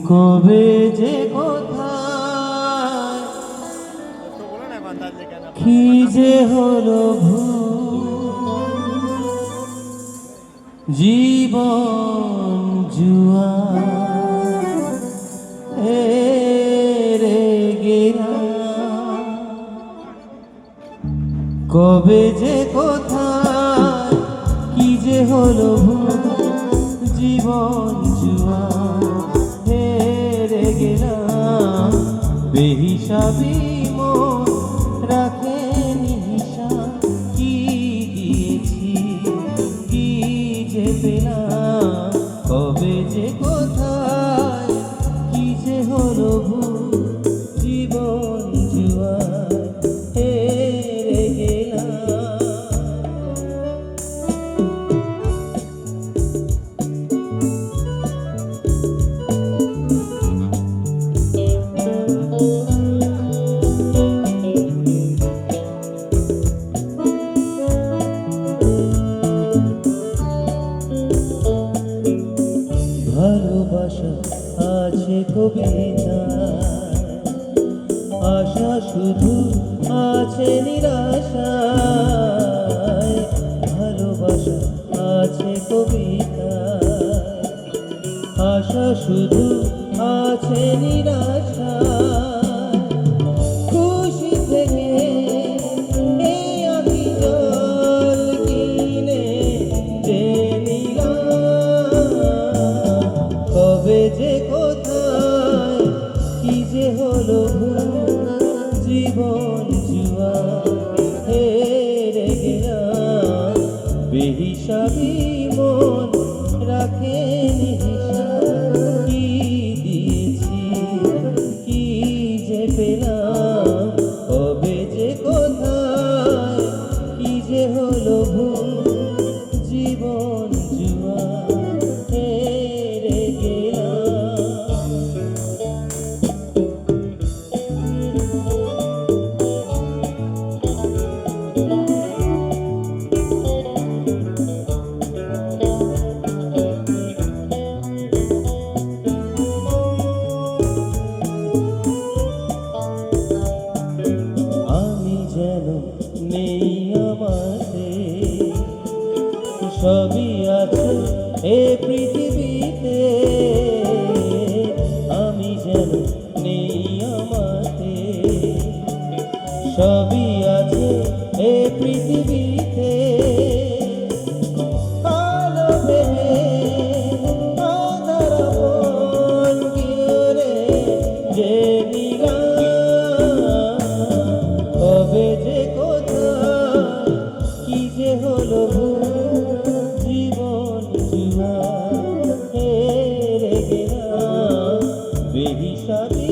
কবে যে কোথায় কি যে হলো জীবন জুয়া হেরে গেলাম। কবে যে কোথায় কি যে হলো জীবন জুয়া হেরে গেলাম। বেহিসাবি মন রাখেনি হিসাব, কি দিয়েছি কি যে পেলাম। কবে যে কোথায় কি যে হলো জীবন জুয়া হেরে গেলাম। ভালোবাসা আছে কবিতা, আশা শুধু আছে নিরাশায়। ভালোবাসা আছে কবিতা, আশা শুধু আছে নিরাশায়। খুশি থেকে এই আমি জল কিনে যে কবে যে কোথায় কি যে হলো জীবন জুয়া হেরে গেলাম। বেহিসাবি মন রাখেনি হিসাব, কি দিয়েছি কি যে পেলাম। কবে যে কোথায় কি যে হলো জীবন জুয়া হেরে গেলাম। আমি যেন নেই আমাতে, সবই আছে এ পৃথিবীতে। আমি যেন নেই আমাতে, সবই আছে এ পৃথিবীতে। কালো ভেবে আঁধার মন ঘিরে যে কবে যে কোথায় কি যে হলো জীবন জুয়া হেরে গেলাম। বেহিসাবি